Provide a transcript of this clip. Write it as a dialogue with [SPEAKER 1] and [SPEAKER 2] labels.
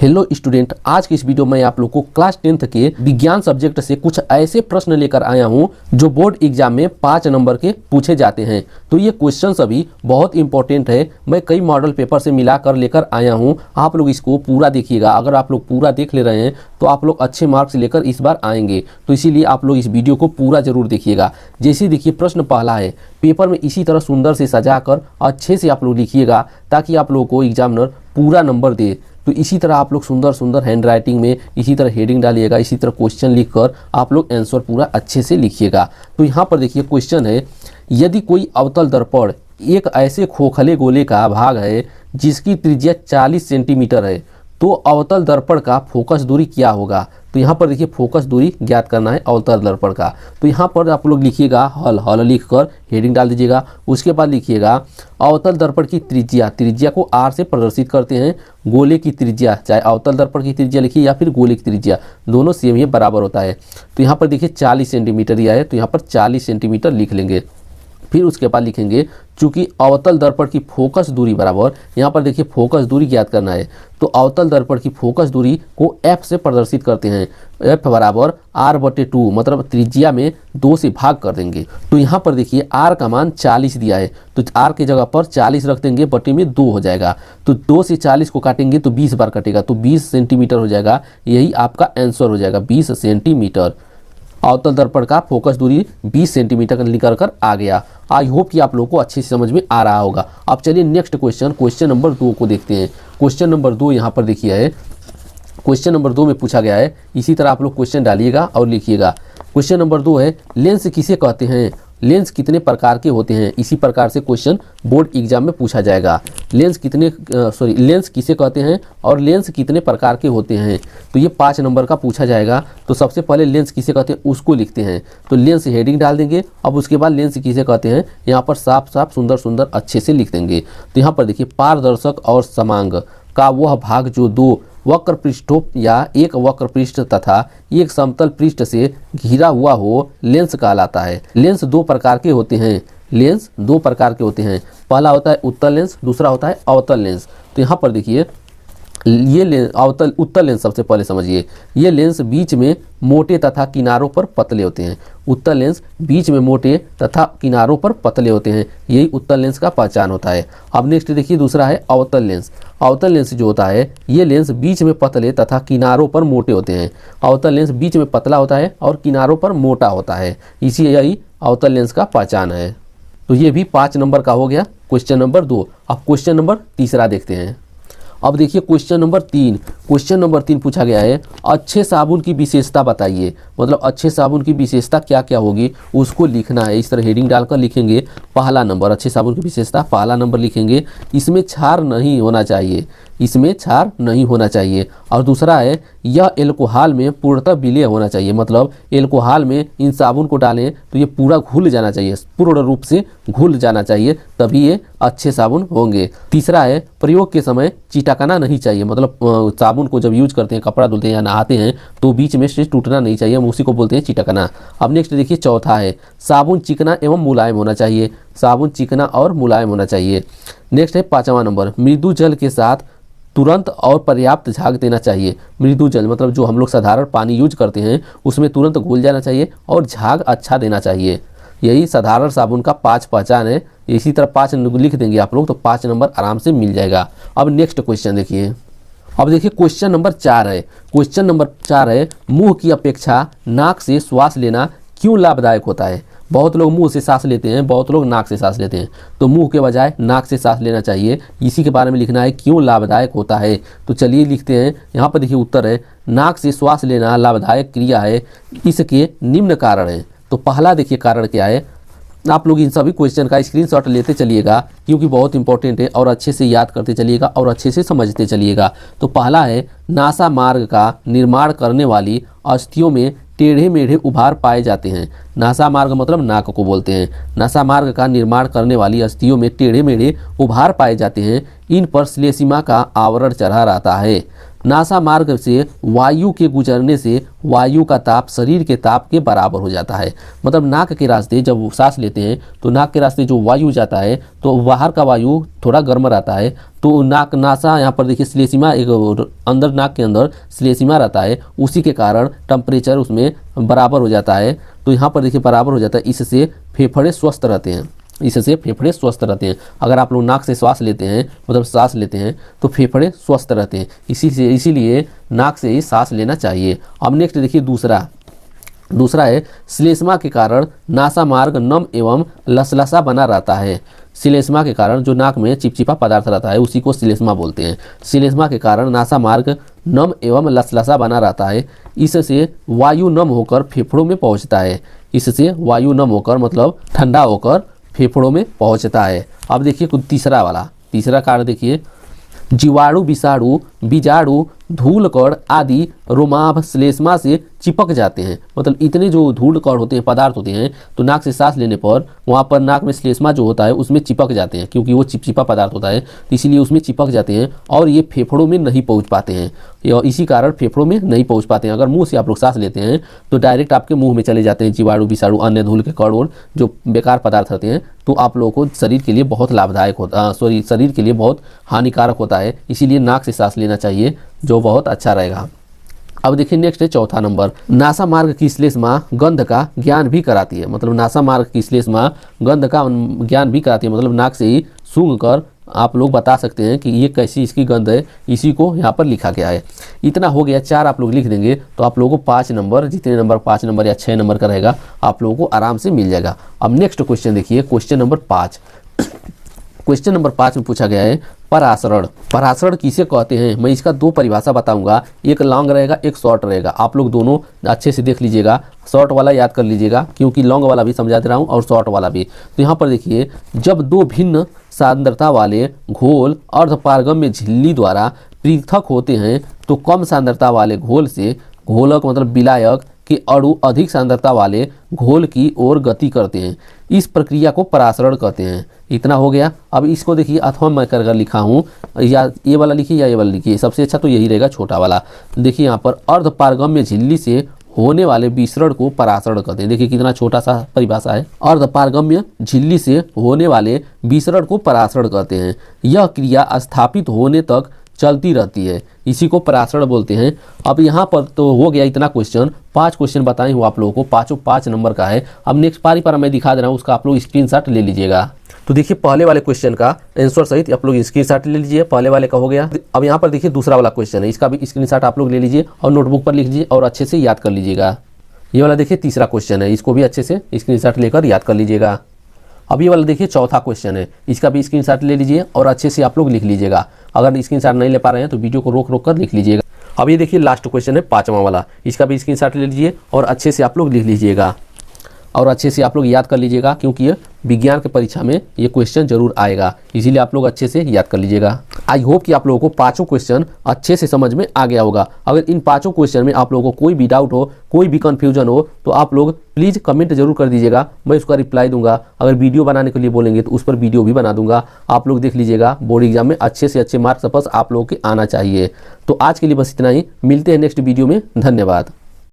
[SPEAKER 1] Hello student, आज की इस वीडियो में आप लोग को क्लास 10th के विज्ञान सब्जेक्ट से कुछ ऐसे प्रश्न लेकर आया हूं जो बोर्ड एग्जाम में 5 नंबर के पूछे जाते हैं। तो ये क्वेश्चन सभी बहुत इंपॉर्टेंट है। मैं कई मॉडल पेपर से मिलाकर लेकर आया हूं। आप लोग इसको पूरा देखिएगा। अगर आप लोग पूरा देख ले रहे हैं तो आप लोग अच्छे मार्क्स लेकर इस बार आएंगे। तो इसीलिए आप लोग इस वीडियो को पूरा जरूर देखिएगा। जैसे देखिए, प्रश्न पहला है, पेपर में इसी तरह सुंदर से सजाकर अच्छे से आप लोग लिखिएगा ताकि आप लोगों को एग्जामिनर पूरा नंबर दे। तो इसी तरह आप लोग सुंदर सुंदर हैंड राइटिंग में इसी तरह हेडिंग डालिएगा, इसी तरह क्वेश्चन लिखकर आप लोग आंसर पूरा अच्छे से लिखिएगा। तो यहाँ पर देखिए क्वेश्चन है, यदि कोई अवतल दर्पण एक ऐसे खोखले गोले का भाग है जिसकी त्रिज्या 40 सेंटीमीटर है तो अवतल दर्पण का फोकस दूरी क्या होगा। तो यहाँ पर देखिए फोकस दूरी ज्ञात करना है अवतल दर्पण का। तो यहाँ पर आप लोग लिखिएगा हल लिखकर हेडिंग डाल दीजिएगा। उसके बाद लिखिएगा अवतल दर्पण की त्रिज्या को r से प्रदर्शित करते हैं। गोले की त्रिज्या, चाहे अवतल दर्पण की त्रिज्या लिखिए या फिर गोले की त्रिज्या, दोनों सेम ही बराबर होता है। तो यहाँ पर देखिए 40 सेंटीमीटर दिया है तो यहाँ पर 40 सेंटीमीटर लिख लेंगे। फिर उसके बाद लिखेंगे चूंकि अवतल दर्पण की फोकस दूरी बराबर, यहाँ पर देखिए फोकस दूरी ज्ञात करना है तो अवतल दर्पण की फोकस दूरी को f से प्रदर्शित करते हैं। f बराबर r/2, मतलब त्रिज्या में 2 से भाग कर देंगे। तो यहाँ पर देखिए r का मान 40 दिया है तो r की जगह पर 40 रख देंगे, बटे में 2 हो जाएगा। तो 2 से 40 को काटेंगे तो 20 बार कटेगा तो 20 सेंटीमीटर हो जाएगा। यही आपका आंसर हो जाएगा, 20 सेंटीमीटर। अवतल दर्पण का फोकस दूरी 20 सेंटीमीटर निकल कर आ गया। आई होप कि आप लोगों को अच्छे से समझ में आ रहा होगा। अब चलिए नेक्स्ट क्वेश्चन नंबर 2 को देखते हैं। क्वेश्चन नंबर 2 यहाँ पर देखिए है, क्वेश्चन नंबर 2 में पूछा गया है। इसी तरह आप लोग क्वेश्चन डालिएगा और लिखिएगा। क्वेश्चन नंबर 2 है, लेंस किसे कहते हैं, लेंस कितने प्रकार के होते हैं। इसी प्रकार से क्वेश्चन बोर्ड एग्जाम में पूछा जाएगा। लेंस किसे कहते हैं और लेंस कितने प्रकार के होते हैं। तो ये 5 नंबर का पूछा जाएगा। तो सबसे पहले लेंस किसे कहते हैं उसको लिखते हैं। तो लेंस हेडिंग डाल देंगे। अब उसके बाद लेंस किसे कहते हैं यहाँ पर साफ साफ सुंदर सुंदर अच्छे से लिख देंगे। तो यहाँ पर देखिए, पारदर्शक और समांग का वह भाग जो 2 वक्र पृष्ठों या एक वक्र पृष्ठ तथा एक समतल पृष्ठ से घिरा हुआ हो लेंस कहलाता है। लेंस 2 प्रकार के होते हैं। लेंस 2 प्रकार के होते हैं। पहला होता है उत्तल लेंस, दूसरा होता है अवतल लेंस। तो यहाँ पर देखिए ये लेंस उत्तल लेंस सबसे पहले समझिए। ये लेंस बीच में मोटे तथा किनारों पर पतले होते हैं। उत्तल लेंस बीच में मोटे तथा किनारों पर पतले होते हैं, यही उत्तल लेंस का पहचान होता है। अब नेक्स्ट देखिए दूसरा है अवतल लेंस। अवतल लेंस जो होता है ये लेंस बीच में पतले तथा किनारों पर मोटे होते हैं। अवतल लेंस बीच में पतला होता है और किनारों पर मोटा होता है, इसी यही अवतल लेंस का पहचान है। तो ये भी 5 नंबर का हो गया क्वेश्चन नंबर 2। अब क्वेश्चन नंबर 3 देखते हैं। अब देखिए क्वेश्चन नंबर 3। क्वेश्चन नंबर 3 पूछा गया है, अच्छे साबुन की विशेषता बताइए। मतलब अच्छे साबुन की विशेषता क्या क्या होगी उसको लिखना है। इस तरह हेडिंग डालकर लिखेंगे। पहला नंबर, अच्छे साबुन की विशेषता पहला नंबर लिखेंगे, इसमें क्षार नहीं होना चाहिए, इसमें क्षार नहीं होना चाहिए। और दूसरा है, यह एल्कोहल में पूर्णतः विलय होना चाहिए। मतलब एल्कोहल में इन साबुन को डालें तो ये पूरा घुल जाना चाहिए, पूर्ण रूप से घुल जाना चाहिए, तभी ये अच्छे साबुन होंगे। तीसरा है, प्रयोग के समय चिटकना नहीं चाहिए। मतलब साबुन को जब यूज करते हैं, कपड़ा धुलते हैं या नहाते हैं तो बीच में से टूटना नहीं चाहिए, हम उसी को बोलते हैं चिटकना। अब नेक्स्ट देखिए चौथा है, साबुन चिकना एवं मुलायम होना चाहिए। साबुन चिकना और मुलायम होना चाहिए। नेक्स्ट है 5वां नंबर, मृदु जल के साथ तुरंत और पर्याप्त झाग देना चाहिए। मृदु जल मतलब जो हम लोग साधारण पानी यूज करते हैं उसमें तुरंत घुल जाना चाहिए और झाग अच्छा देना चाहिए। यही साधारण साबुन का 5 पहचान है। इसी तरह 5 लिख देंगे आप लोग तो 5 नंबर आराम से मिल जाएगा। अब नेक्स्ट क्वेश्चन देखिए। अब देखिए क्वेश्चन नंबर 4 है। क्वेश्चन नंबर 4 है, मुंह की अपेक्षा नाक से श्वास लेना क्यों लाभदायक होता है। बहुत लोग मुंह से सांस लेते हैं, बहुत लोग नाक से सांस लेते हैं, तो मुंह के बजाय नाक से सांस लेना चाहिए। इसी के बारे में लिखना है क्यों लाभदायक होता है। तो चलिए लिखते हैं। यहाँ पर देखिए उत्तर है, नाक से श्वास लेना लाभदायक क्रिया है, इसके निम्न कारण हैं। तो पहला देखिए कारण क्या है। आप लोग इन सभी क्वेश्चन का स्क्रीनशॉट लेते चलिएगा क्योंकि बहुत इंपॉर्टेंट है और अच्छे से याद करते चलिएगा और अच्छे से समझते चलिएगा। तो पहला है, नासा मार्ग का निर्माण करने वाली अस्थियों में टेढ़े मेढ़े उभार पाए जाते हैं। नासा मार्ग मतलब नाक को बोलते हैं। नासा मार्ग का निर्माण करने वाली अस्थियों में टेढ़े मेढ़े उभार पाए जाते हैं। इन पर श्लेष्मा का आवरण चढ़ा रहता है। नासा मार्ग से वायु के गुजरने से वायु का ताप शरीर के ताप के बराबर हो जाता है। मतलब नाक के रास्ते जब सांस लेते हैं तो नाक के रास्ते जो वायु जाता है तो बाहर का वायु थोड़ा गर्म रहता है, तो नासा यहाँ पर देखिए श्लेष्मा एक अंदर नाक के अंदर श्लेष्मा रहता है, उसी के कारण टेम्परेचर उसमें बराबर हो जाता है। तो यहाँ पर देखिए बराबर हो जाता है, इससे फेफड़े स्वस्थ रहते हैं, इससे फेफड़े स्वस्थ रहते हैं। अगर आप लोग नाक से श्वास लेते हैं मतलब सांस लेते हैं तो फेफड़े स्वस्थ रहते हैं, इसीलिए नाक से ही सांस लेना चाहिए। अब नेक्स्ट देखिए दूसरा है श्लेष्मा के कारण नासा मार्ग नम एवं लसलसा बना रहता है। श्लेष्मा के कारण जो नाक में चिपचिपा पदार्थ रहता है उसी को श्लेष्मा बोलते हैं। श्लेष्मा के कारण नासा मार्ग नम एवं लसलसा बना रहता है, इससे वायु नम होकर फेफड़ों में पहुंचता है, इससे वायु नम होकर मतलब ठंडा होकर फेफड़ों में पहुंचता है। अब देखिए कुछ तीसरा कारण देखिए, जीवाणु विषाणु बीजाणु धूल कण आदि रोमाभ श्लेष्मा से चिपक जाते हैं। मतलब इतने जो धूल कण होते हैं पदार्थ होते हैं तो नाक से सांस लेने पर वहाँ पर नाक में श्लेष्मा जो होता है उसमें चिपक जाते हैं, क्योंकि वो चिपचिपा पदार्थ होता है तो इसीलिए उसमें चिपक जाते हैं और ये फेफड़ों में नहीं पहुँच पाते हैं, इसी कारण फेफड़ों में नहीं पहुँच पाते हैं। अगर मुँह से आप लोग सांस लेते हैं तो डायरेक्ट आपके मुँह में चले जाते हैं जीवाणु विषाणु अन्य धूल के कण और जो बेकार पदार्थ होते हैं, तो आप लोगों को शरीर के लिए बहुत लाभदायक होता शरीर के लिए बहुत हानिकारक होता है, इसीलिए नाक से सांस लेना चाहिए जो बहुत अच्छा रहेगा। अब देखिए नेक्स्ट है चौथा नंबर, नासा मार्ग की श्लेष्मा गंध का ज्ञान भी कराती है। मतलब नासा मार्ग की श्लेष्मा गंध का ज्ञान भी कराती है, मतलब नाक से ही सूंघ कर आप लोग बता सकते हैं कि ये कैसी इसकी गंध है, इसी को यहाँ पर लिखा गया है। इतना हो गया, 4 आप लोग लिख देंगे तो आप लोगों को 5 नंबर, जितने नंबर 5 नंबर या 6 नंबर का रहेगा आप लोगों को आराम से मिल जाएगा। अब नेक्स्ट क्वेश्चन देखिए, क्वेश्चन नंबर 5। क्वेश्चन नंबर 5 में पूछा गया है परासरण। परासरण किसे कहते हैं, मैं इसका 2 परिभाषा बताऊंगा, एक लॉन्ग रहेगा एक शॉर्ट रहेगा। आप लोग दोनों अच्छे से देख लीजिएगा, शॉर्ट वाला याद कर लीजिएगा क्योंकि लॉन्ग वाला भी समझा दे रहा हूँ और शॉर्ट वाला भी। तो यहाँ पर देखिए, जब 2 भिन्न सांद्रता वाले घोल अर्धपारगम्य झिल्ली द्वारा पृथक होते हैं तो कम सांद्रता वाले घोल से घोलक मतलब विलायक के अणु अधिक सांद्रता वाले घोल की ओर गति करते हैं। इस प्रक्रिया को परासरण कहते हैं। इतना हो गया। अब इसको देखिए, अथवा मैं कर लिखा हूँ, या ये वाला लिखिए या ये वाला लिखिए, सबसे अच्छा तो यही रहेगा छोटा वाला। देखिए यहाँ पर अर्धपारगम्य झिल्ली से होने वाले विसरण को परासरण कहते हैं। देखिए कितना छोटा सा परिभाषा है, अर्धपारगम्य झिल्ली से होने वाले विसरण को परासरण कहते हैं। यह क्रिया स्थापित होने तक चलती रहती है, इसी को परासरण बोलते हैं। अब यहाँ पर तो हो गया इतना क्वेश्चन, 5 क्वेश्चन बताए हूँ आप लोगों को, पाँचों 5 नंबर का है। अब नेक्स्ट पारी पर मैं दिखा दे रहा हूँ, उसका आप लोग स्क्रीनशॉट ले लीजिएगा। तो देखिए पहले वाले क्वेश्चन का आंसर सहित आप लोग स्क्रीनशॉट ले लीजिए, पहले वाले का हो गया। अब यहाँ पर देखिए दूसरा वाला क्वेश्चन है, इसका भी स्क्रीनशॉट आप लोग ले लीजिए और नोटबुक पर लिख लीजिए और अच्छे से याद कर लीजिएगा। ये वाला देखिए तीसरा क्वेश्चन है, इसको भी अच्छे से स्क्रीनशॉट लेकर याद कर लीजिएगा। अब ये वाला देखिए चौथा क्वेश्चन है, इसका भी स्क्रीनशॉट ले लीजिए और अच्छे से आप लोग लिख लीजिएगा। अगर स्क्रीनशॉट नहीं ले पा रहे हैं तो वीडियो को रोक कर लिख लीजिएगा। अब ये देखिए लास्ट क्वेश्चन है 5वां वाला, इसका भी स्क्रीनशॉट ले लीजिए और अच्छे से आप लोग लिख लीजिएगा और अच्छे से आप लोग याद कर लीजिएगा, क्योंकि ये विज्ञान के परीक्षा में ये क्वेश्चन जरूर आएगा, इसीलिए आप लोग अच्छे से याद कर लीजिएगा। आई होप कि आप लोगों को 5 क्वेश्चन अच्छे से समझ में आ गया होगा। अगर इन 5 क्वेश्चन में आप लोगों को कोई भी डाउट हो, कोई भी कंफ्यूजन हो तो आप लोग प्लीज़ कमेंट जरूर कर दीजिएगा, मैं उसका रिप्लाई दूंगा। अगर वीडियो बनाने के लिए बोलेंगे तो उस पर वीडियो भी बना दूंगा, आप लोग देख लीजिएगा। बोर्ड एग्जाम में अच्छे से अच्छे मार्क्स बस आप लोगों के आना चाहिए। तो आज के लिए बस इतना ही, मिलते हैं नेक्स्ट वीडियो में। धन्यवाद।